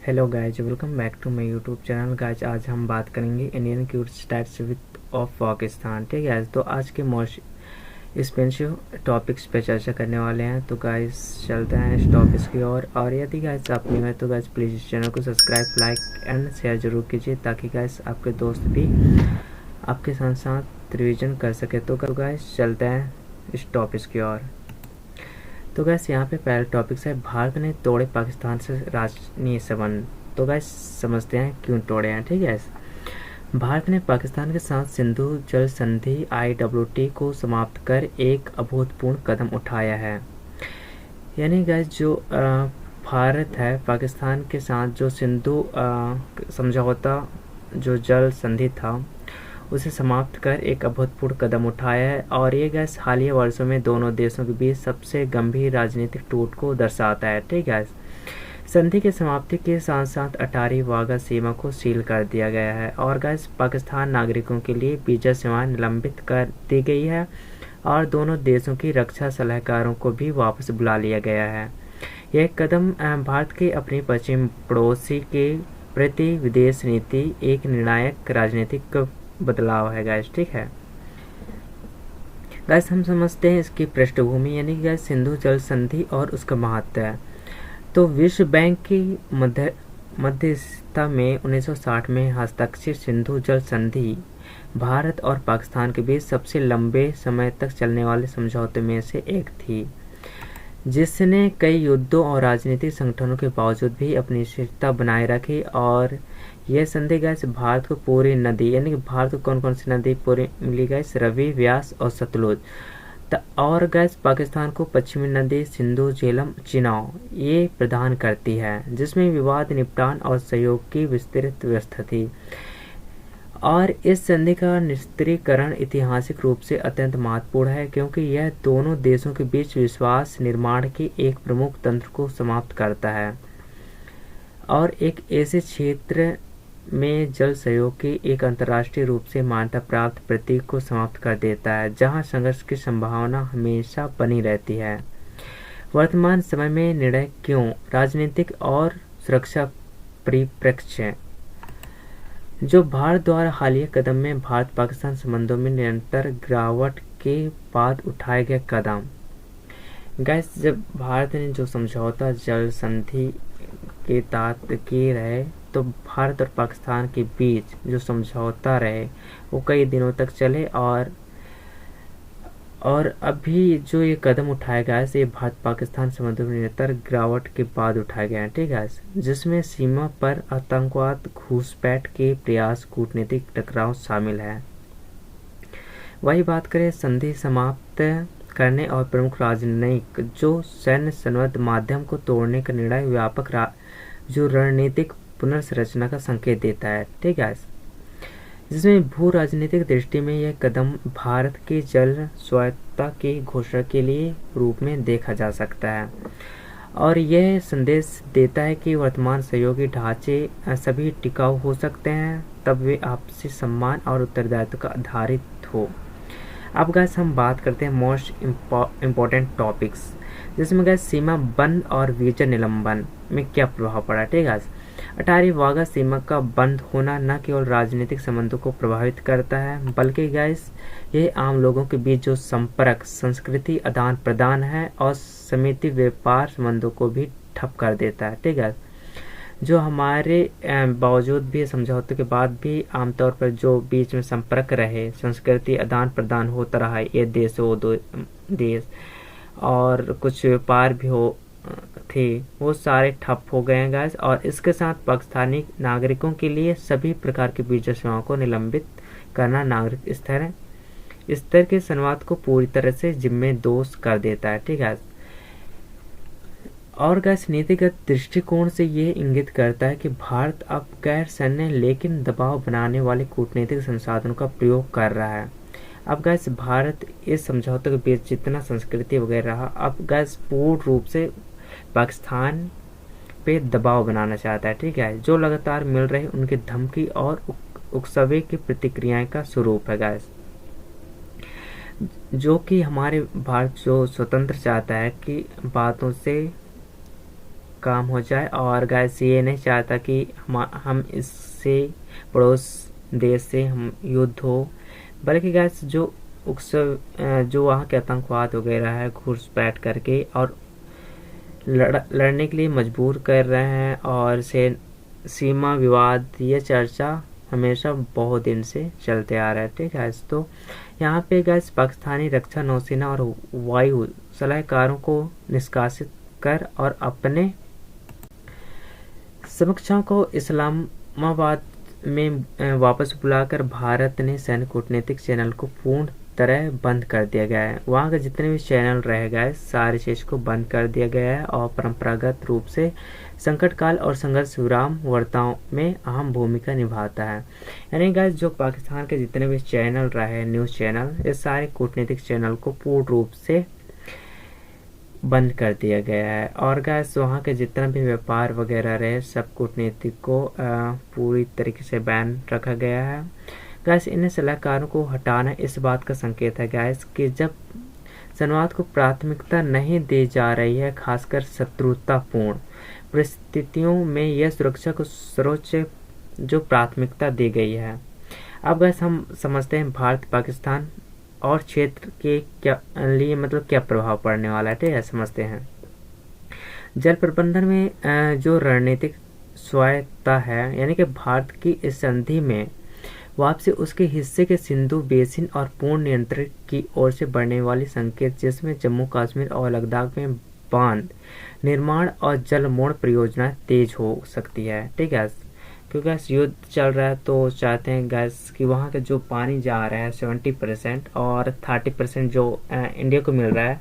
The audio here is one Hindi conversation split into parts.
Hello guys, welcome back to my YouTube channel. Guys आज हम बात करेंगे Indian cute stats with of Pakistan. ठीक है, तो आज के मोस्ट एक्सपेंसिव टॉपिक्स पे चर्चा करने वाले हैं। तो गाइज चलते हैं इस टॉपिक्स की ओर। और यदि गाइज आप न्यू है तो गाइज प्लीज़ इस चैनल को सब्सक्राइब, लाइक एंड शेयर जरूर कीजिए, ताकि गाइज आपके दोस्त भी आपके साथ साथ रिविजन कर सके। तो गाइज चलते हैं इस टॉपिक्स की ओर। तो गैस यहाँ पे पहला टॉपिक है, भारत ने तोड़े पाकिस्तान से राजनीय संबंध। तो गैस समझते हैं क्यों तोड़े हैं। ठीक है, भारत ने पाकिस्तान के साथ सिंधु जल संधि IWT को समाप्त कर एक अभूतपूर्व कदम उठाया है। यानी गैस जो भारत है पाकिस्तान के साथ जो सिंधु समझौता जो जल संधि था उसे समाप्त कर एक अभूतपूर्व कदम उठाया है। और ये गैस हालिया वर्षों में दोनों देशों के बीच सबसे गंभीर राजनीतिक टूट को दर्शाता है। ठीक है, संधि की समाप्ति के साथ साथ अटारी वाघा सीमा को सील कर दिया गया है और गैस पाकिस्तान नागरिकों के लिए वीजा सेवाएं निलंबित कर दी गई है और दोनों देशों की रक्षा सलाहकारों को भी वापस बुला लिया गया है। यह कदम भारत के अपनी पश्चिम पड़ोसी के प्रति विदेश नीति एक निर्णायक राजनीतिक बदलाव है गाइस। ठीक है गाइस, हम समझते हैं इसकी पृष्ठभूमि, यानी कि गाइस सिंधु जल संधि और उसका महत्व है। तो विश्व बैंक की मध्यस्थता में 1960 में हस्ताक्षरित सिंधु जल संधि भारत और पाकिस्तान के बीच सबसे लंबे समय तक चलने वाले समझौते में से एक थी, जिसने कई युद्धों और राजनीतिक संगठनों के बावजूद भी अपनी स्थिरता बनाए रखी। और यह संधि गैस भारत को पूरी नदी, यानी कि भारत को कौन कौन सी नदी पूरी मिली गैस, रवि, व्यास और सतलुज, और गैस पाकिस्तान को पश्चिमी नदी सिंधु, झेलम, चिनाब ये प्रदान करती है, जिसमें विवाद निपटान और सहयोग की विस्तृत व्यवस्था थी। और इस संधि का निस्त्रीकरण ऐतिहासिक रूप से अत्यंत महत्वपूर्ण है, क्योंकि यह दोनों देशों के बीच विश्वास निर्माण के एक प्रमुख तंत्र को समाप्त करता है और एक ऐसे क्षेत्र में जल सहयोग की एक अंतर्राष्ट्रीय रूप से मान्यता प्राप्त प्रतीक को समाप्त कर देता है, जहां संघर्ष की संभावना हमेशा बनी रहती है। वर्तमान समय में निर्णय क्यों राजनीतिक और सुरक्षा परिप्रेक्ष्य जो भारत द्वारा हालिया कदम में भारत पाकिस्तान संबंधों में निरंतर गिरावट के बाद उठाए गए कदम। गैस जब भारत ने जो समझौता जल संधि के तहत किए रहे, तो भारत और पाकिस्तान के बीच जो समझौता रहे वो कई दिनों तक चले और अभी जो ये कदम उठाया गया है ये भारत पाकिस्तान संबंधों में निरंतर गिरावट के बाद उठाए गए हैं। ठीक है, जिसमें सीमा पर आतंकवाद, घुसपैठ के प्रयास, कूटनीतिक टकराव शामिल है। वही बात करें संधि समाप्त करने और प्रमुख राजनयिक जो सैन्य संबद्ध माध्यम को तोड़ने का निर्णय व्यापक जो रणनीतिक पुनर्संरचना का संकेत देता है। ठीक है, जिसमें भू राजनीतिक दृष्टि में यह कदम भारत के जल स्वायत्तता की घोषणा के लिए रूप में देखा जा सकता है और यह संदेश देता है कि वर्तमान सहयोगी ढांचे सभी टिकाऊ हो सकते हैं तब वे आपसी सम्मान और उत्तरदायित्व का आधारित हो। अब गैस हम बात करते हैं मोस्ट इम्पोर्टेंट टॉपिक्स, जिसमें गैस सीमा बंद और वीजा निलंबन में क्या प्रभाव पड़ा। ठीक है, अटारी वाघा सीमा का बंद होना न केवल राजनीतिक संबंधों को प्रभावित करता है, बल्कि गैस यह आम लोगों के बीच जो संपर्क, संस्कृति आदान प्रदान है और समिति व्यापार संबंधों को भी ठप कर देता है। ठीक है, जो हमारे बावजूद भी समझौते के बाद भी आमतौर पर जो बीच में संपर्क रहे, संस्कृति आदान प्रदान होता रहा, ये देश वो दो देश और कुछ व्यापार भी हो थे, वो सारे ठप हो गए हैं गाइस। और इसके साथ पाकिस्तानी नागरिकों के लिए सभी प्रकार की वीजा सेवाओं को निलंबित करना नागरिक स्तर के संवाद को पूरी तरह से जिम्मेदोज कर देता है। ठीक है, और गैस नीतिगत दृष्टिकोण से ये इंगित करता है कि भारत अब गैर सैन्य लेकिन दबाव बनाने वाले कूटनीतिक संसाधनों का प्रयोग कर रहा है। अब गैस भारत इस समझौते के बीच जितना संस्कृति वगैरह रहा, अब गैस पूर्ण रूप से पाकिस्तान पे दबाव बनाना चाहता है। ठीक है, जो लगातार मिल रहे उनकी धमकी और उकसावे की प्रतिक्रियाएं का स्वरूप है गैस, जो कि हमारे भारत जो स्वतंत्र चाहता है कि बातों से काम हो जाए। और गैस ये नहीं चाहता कि हम इससे पड़ोस देश से हम युद्ध हो, बल्कि गैस जो जो वहाँ के आतंकवाद वगैरह है घुसपैठ करके और लड़ने के लिए मजबूर कर रहे हैं। और से सीमा विवाद ये चर्चा हमेशा बहुत दिन से चलते आ रहा है। ठीक है, तो यहाँ पे गैस पाकिस्तानी रक्षा नौसेना और वायु सलाहकारों को निष्कासित कर और अपने समकक्षों को इस्लामाबाद में वापस बुलाकर भारत ने सैन्य कूटनीतिक चैनल को पूर्ण तरह बंद कर दिया गया है। वहाँ के जितने भी चैनल रह गए सारे चीज़ को बंद कर दिया गया है और परंपरागत रूप से संकट काल और संघर्ष विराम वार्ताओं में अहम भूमिका निभाता है। यानी गाइस जो पाकिस्तान के जितने भी चैनल रहे न्यूज़ चैनल, ये सारे कूटनीतिक चैनल को पूर्ण रूप से बंद कर दिया गया है। और गैस वहाँ के जितना भी व्यापार वगैरह रहे सब कूटनीतिक को पूरी तरीके से बैन रखा गया है। गैस इन सलाहकारों को हटाना इस बात का संकेत है गैस कि जब संवाद को प्राथमिकता नहीं दी जा रही है, खासकर शत्रुतापूर्ण परिस्थितियों में यह सुरक्षा को सर्वोच्च जो प्राथमिकता दी गई है। अब गैस हम समझते हैं भारत पाकिस्तान और क्षेत्र के क्या लिए मतलब क्या प्रभाव पड़ने वाला है। ठीक है, समझते हैं। जल प्रबंधन में जो रणनीतिक स्वायत्तता है, यानी कि भारत की इस संधि में वापसी उसके हिस्से के सिंधु बेसिन और पूर्ण नियंत्रण की ओर से बढ़ने वाली संकेत, जिसमें जम्मू कश्मीर और लद्दाख में बांध निर्माण और जल मोड़ परियोजना तेज हो सकती है। ठीक है, क्योंकि गैस युद्ध चल रहा है तो चाहते हैं गैस कि वहाँ का जो पानी जा रहा है 70% और 30% जो इंडिया को मिल रहा है,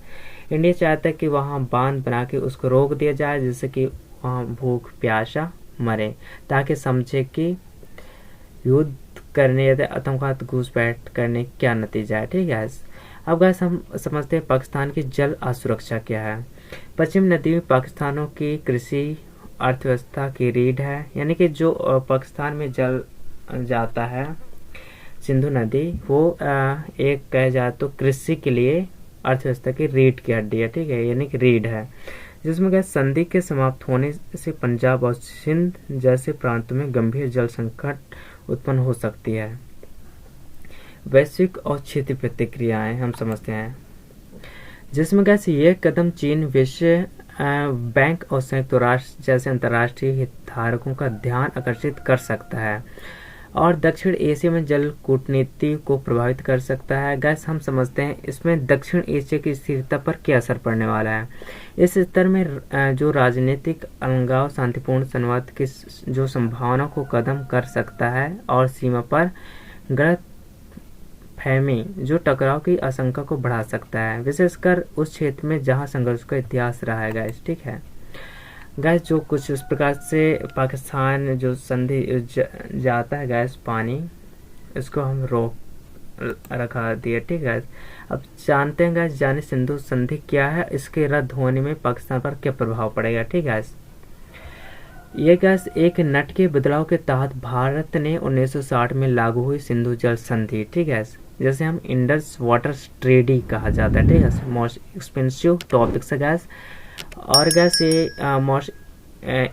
इंडिया चाहता है कि वहाँ बांध बना के उसको रोक दिया जाए, जिससे कि वहाँ भूख प्यासा मरे, ताकि समझे कि युद्ध करने या आतंकवाद घुसपैठ करने क्या नतीजा है। ठीक है, अब गैस हम समझते हैं पाकिस्तान की जल असुरक्षा क्या है। पश्चिम नदी में पाकिस्तानों की कृषि अर्थव्यवस्था की रीढ़ है, यानी कि जो पाकिस्तान में जल जाता है सिंधु नदी, वो एक कहे जाए तो कृषि के लिए अर्थव्यवस्था की रीढ़ की हड्डी है। ठीक है, यानी कि रीढ़ है, जिसमें गैस संधि के समाप्त होने से पंजाब और सिंध जैसे प्रांतों में गंभीर जल संकट उत्पन्न हो सकती है। वैश्विक और क्षेत्रीय प्रतिक्रियाएं हम समझते हैं, जिसमें गैस ये कदम चीन, विश्व बैंक और संयुक्त राष्ट्र जैसे अंतर्राष्ट्रीय हितधारकों का ध्यान आकर्षित कर सकता है और दक्षिण एशिया में जल कूटनीति को प्रभावित कर सकता है। गैस हम समझते हैं इसमें दक्षिण एशिया की स्थिरता पर क्या असर पड़ने वाला है। इस स्तर में जो राजनीतिक अलगाव शांतिपूर्ण संवाद की जो संभावना को कदम कर सकता है और सीमा पर गलत फहमी जो टकराव की आशंका को बढ़ा सकता है, विशेषकर उस क्षेत्र में जहां संघर्ष का इतिहास रहा है। गैस ठीक है, गैस जो कुछ इस प्रकार से पाकिस्तान जो संधि जाता है गैस पानी, इसको हम रोक रखा दिया। ठीक है, अब जानते हैं गैस जाने सिंधु संधि क्या है, इसके रद्द होने में पाकिस्तान पर क्या प्रभाव पड़ेगा। ठीक है, ये गैस एक नट के बदलाव के तहत भारत ने 1960 में लागू हुई सिंधु जल संधि, ठीक है, जैसे हम इंडस वाटर ट्रेडी कहा जाता है। ठीक है, मोस्ट एक्सपेंसिव टॉपिक्स है गैस, और गैस ये मोस्ट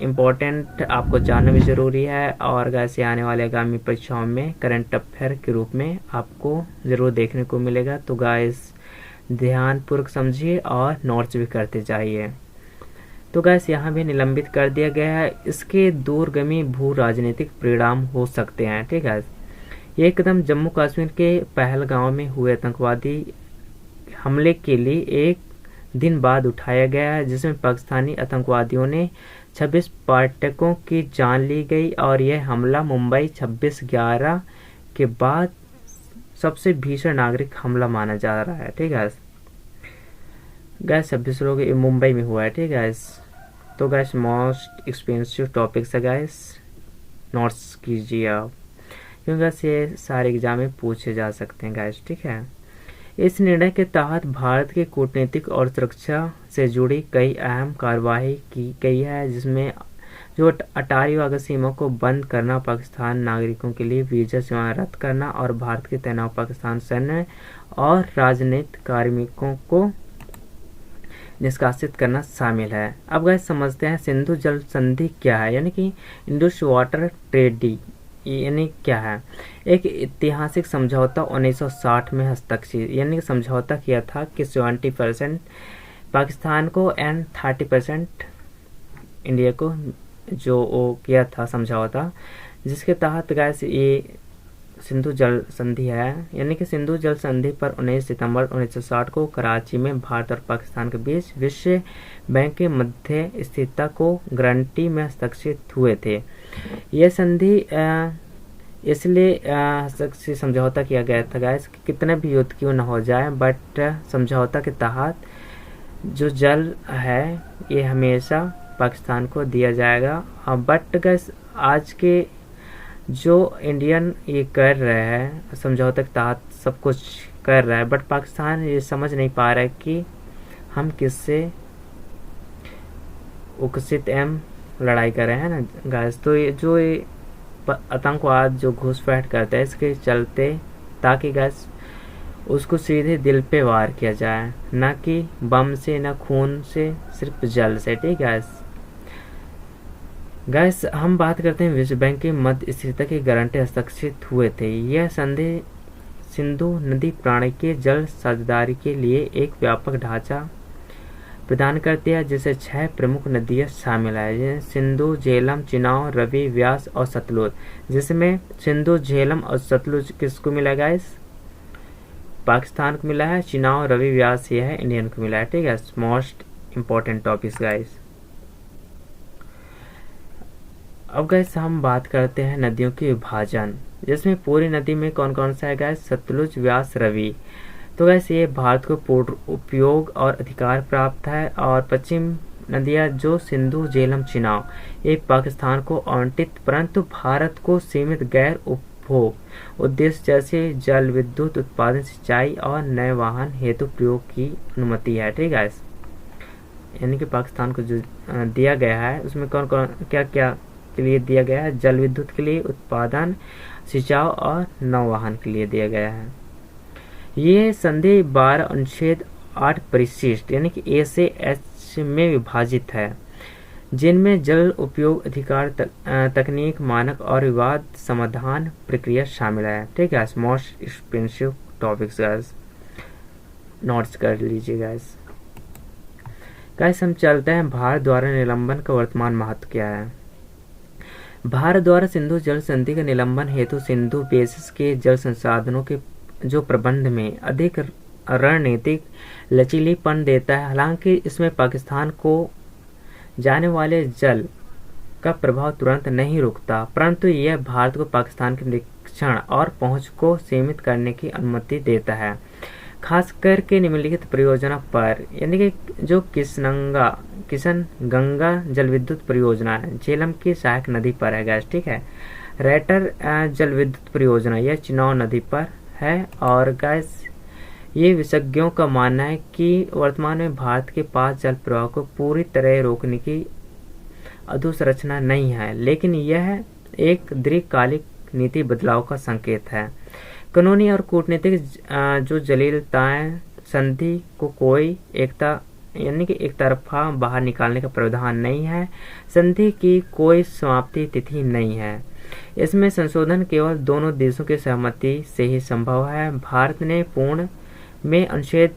इम्पोर्टेंट आपको जानना भी ज़रूरी है। और गैस ये आने वाले आगामी परीक्षाओं में करंट अफेयर के रूप में आपको ज़रूर देखने को मिलेगा, तो गैस ध्यानपूर्वक समझिए और नोट्स भी करते जाइए। तो गैस यहाँ भी निलंबित कर दिया गया है, इसके दूरगामी भू राजनीतिक परिणाम हो सकते हैं। ठीक है, ये कदम जम्मू कश्मीर के पहलगांव में हुए आतंकवादी हमले के लिए एक दिन बाद उठाया गया है, जिसमें पाकिस्तानी आतंकवादियों ने 26 पर्यटकों की जान ली गई और यह हमला मुंबई 26/11 के बाद सबसे भीषण नागरिक हमला माना जा रहा है। ठीक है गैस, 26 लोग मुंबई में हुआ है। ठीक है, तो गैस मोस्ट एक्सपेंसिव टॉपिक्स है गैस, नोट्स कीजिए आप, क्योंकि गैस ये सारे एग्जाम में पूछे जा सकते हैं गैस। ठीक है, इस निर्णय के तहत भारत के कूटनीतिक और सुरक्षा से जुड़ी कई अहम कार्रवाई की गई है, जिसमें जो 18 अगस्त सीमा को बंद करना, पाकिस्तान नागरिकों के लिए वीजा सेवाएं रद्द करना और भारत के तैनात पाकिस्तान सैन्य और राजनीतिक कार्मिकों को निष्कासित करना शामिल है। अब गैस समझते हैं सिंधु जल संधि क्या है, यानी कि इंडस वाटर ट्रेडी यानी क्या है। एक ऐतिहासिक समझौता 1960 में हस्ताक्षर यानी कि समझौता किया था कि 70% पाकिस्तान को एंड 30% इंडिया को, जो वो किया था समझौता, जिसके तहत गैस ये सिंधु जल संधि है। यानी कि सिंधु जल संधि पर 19 सितंबर 1960 को कराची में भारत और पाकिस्तान के बीच विश्व बैंक के मध्य स्थिरता को गारंटी में हस्ताक्षरित हुए थे। यह संधि इसलिए हस्ताक्षर समझौता किया गया था गैस कि कितने भी युद्ध क्यों न हो जाए, बट समझौता के तहत जो जल है ये हमेशा पाकिस्तान को दिया जाएगा। बट गैस आज के जो इंडियन ये कर रहे हैं समझौते के तहत सब कुछ कर रहा है, बट पाकिस्तान ये समझ नहीं पा रहा है कि हम किससे विकसित एम लड़ाई कर रहे हैं ना गैस। तो ये जो ये आतंकवाद जो घुसपैठ करते हैं इसके चलते, ताकि गैस उसको सीधे दिल पे वार किया जाए, ना कि बम से, ना खून से, सिर्फ जल से। ठीक है गैस, हम बात करते हैं विश्व बैंक के मध्य स्थिरता की गारंटी हस्ताक्षरित हुए थे। यह संधि सिंधु नदी प्रणाली के जल साझेदारी के लिए एक व्यापक ढांचा प्रदान करती है, जिसे 6 प्रमुख नदियां शामिल है, सिंधु, झेलम, चिनाब, रवि, व्यास और सतलुज। जिसमें सिंधु, झेलम और सतलुज किसको मिला गाइस? पाकिस्तान को मिला है। चिनाब, रवि, व्यास ये है इंडियन को मिला है। ठीक है, मोस्ट इंपॉर्टेंट टॉपिक्स गाइस। अब गैस हम बात करते हैं नदियों के विभाजन, जिसमें पूरी नदी में कौन कौन सा है गैस? सतलुज, व्यास, रवि। तो गैस ये भारत को पूर्ण उपयोग और अधिकार प्राप्त है, और पश्चिम नदियां जो सिंधु, झेलम, चिनाब ये पाकिस्तान को आवंटित, परंतु भारत को सीमित गैर उपभोग उद्देश्य जैसे जल विद्युत उत्पादन, सिंचाई और नए वाहन हेतु प्रयोग की अनुमति है। ठीक है, यानी कि पाकिस्तान को जो दिया गया है उसमें कौन कौन क्या क्या के लिए दिया गया है? जल विद्युत के लिए, उत्पादन, सिंचाई और नौवाहन के लिए दिया गया है। ये संधि 12 अनुच्छेद 8 परिशिष्ट यानी कि ए से एच में विभाजित है, जिनमें जल उपयोग अधिकार तकनीक, मानक और विवाद समाधान प्रक्रिया शामिल है। ठीक है, most expensive topics guys, notes कर लीजिए गाइस। गाइस हम चलते हैं भारत द्वारा निलंबन का वर्तमान महत्व क्या है। भारत द्वारा सिंधु जल संधि का निलंबन हेतु सिंधु बेसिस के जल संसाधनों के जो प्रबंध में अधिक रणनीतिक लचीलीपन देता है। हालांकि इसमें पाकिस्तान को जाने वाले जल का प्रभाव तुरंत नहीं रुकता, परंतु यह भारत को पाकिस्तान के निरीक्षण और पहुंच को सीमित करने की अनुमति देता है, खास करके निम्नलिखित परियोजना पर, यानी कि जो किशन गंगा जल विद्युत परियोजना है, झेलम की सहायक नदी पर है गैस। ठीक है, रेटर जल विद्युत परियोजना यह चिनाब नदी पर है। और गैस ये विशेषज्ञों का मानना है कि वर्तमान में भारत के पास जल प्रवाह को पूरी तरह रोकने की अधोसंरचना नहीं है, लेकिन यह एक दीर्घकालिक नीति बदलाव का संकेत है। कानूनी और कूटनीतिक जो जलीलताएं संधि को कोई एकता यानी कि एक तरफा बाहर निकालने का प्रावधान नहीं है। संधि की कोई समाप्ति तिथि नहीं है। इसमें संशोधन केवल दोनों देशों की सहमति से ही संभव है। भारत ने पूर्ण में अनुच्छेद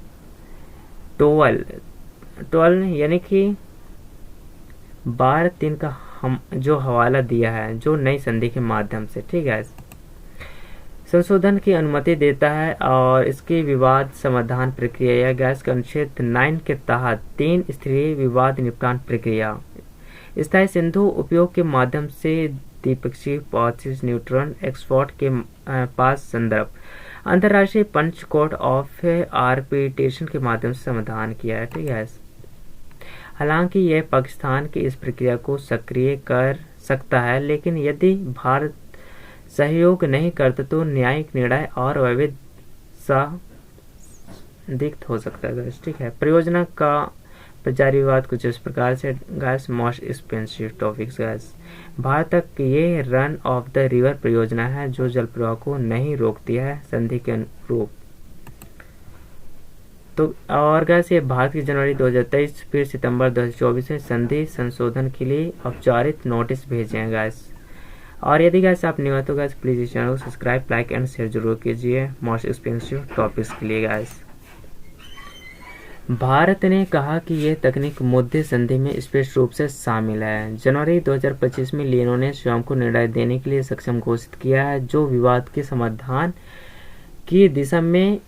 12 यानी कि 12(3) का जो हवाला दिया है, जो नई संधि के माध्यम से, ठीक है, संशोधन की अनुमति देता है। और इसकी विवाद समाधान प्रक्रिया या गैस के अनुच्छेद 9 के तहत 3 स्तरीय विवाद निपटान प्रक्रिया, स्थायी सिंधु उपयोग के माध्यम से द्विपक्षीय पॉसिस न्यूट्रल एक्सपोर्ट के पास संदर्भ, अंतर्राष्ट्रीय पंच कोर्ट ऑफ आर्बिट्रेशन के माध्यम से समाधान किया है। ठीक है, हालांकि यह पाकिस्तान की इस प्रक्रिया को सक्रिय कर सकता है, लेकिन यदि भारत सहयोग नहीं करता तो न्यायिक निर्णय और वैध संदिग्ध हो सकता है। ठीक है, परियोजना का प्रचारी विवाद कुछ इस प्रकार से gas, most expensive topics gas. Bharat तक ये रन ऑफ द रिवर परियोजना है जो जल प्रवाह को नहीं रोकती है संधि के अनुरूप। तो और गैस ये भारत की जनवरी 2023 फिर सितंबर 2024 में संधि संशोधन के लिए औपचारिक नोटिस भेजे हैं गैस। और यदि गैस आप न्यू है तो गैस प्लीज़ इस चैनल को सब्सक्राइब, लाइक एंड शेयर जरूर कीजिए मोस्ट एक्सपेंसिव टॉपिक्स के लिए गैस। भारत ने कहा कि यह तकनीक मुद्दे संधि में स्पष्ट रूप से शामिल है। जनवरी 2025 में लिनो ने स्वयं को निर्णय देने के लिए सक्षम घोषित किया है, जो विवाद के समाधान की दिशा में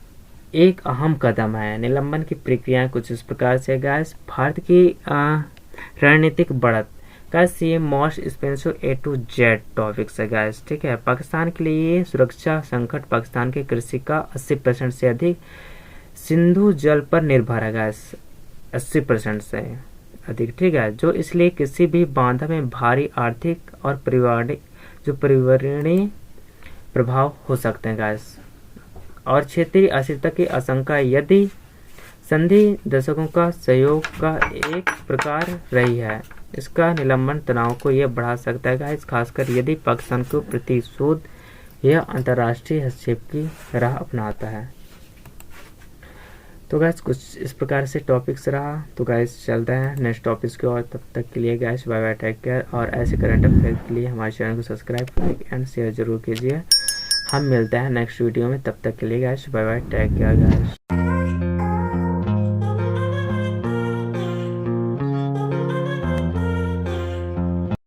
एक अहम कदम है। निलंबन की प्रक्रिया कुछ इस प्रकार से गैस। भारत की रणनीतिक बढ़त गैस, ये most expensive A to Z topics है गैस, ठीक है। पाकिस्तान के लिए सुरक्षा संकट, पाकिस्तान की कृषि का 80% से अधिक सिंधु जल पर निर्भर है गैस, 80% से अधिक, ठीक है। जो इसलिए किसी भी बांधा में भारी आर्थिक और पर्यावरणीय प्रभाव हो सकते हैं गैस, और क्षेत्रीय अस्थिरता की आशंका यदि संधि दशकों का सहयोग का एक प्रकार रही है। इसका निलंबन तनाव को यह बढ़ा सकता है गाइस, खासकर यदि पाकिस्तान को प्रतिशोध या अंतर्राष्ट्रीय हस्तक्षेप की राह अपनाता है। तो गैस कुछ इस प्रकार से टॉपिक्स रहा। तो गैस चलते हैं नेक्स्ट टॉपिक्स की ओर। तब तक के लिए guys bye bye, take care. और ऐसे करंट अफेयर के लिए हमारे चैनल को सब्सक्राइब, लाइक एंड शेयर जरूर कीजिए। हम मिलते हैं नेक्स्ट वीडियो में, तब तक के लिए guys bye bye, take care gas.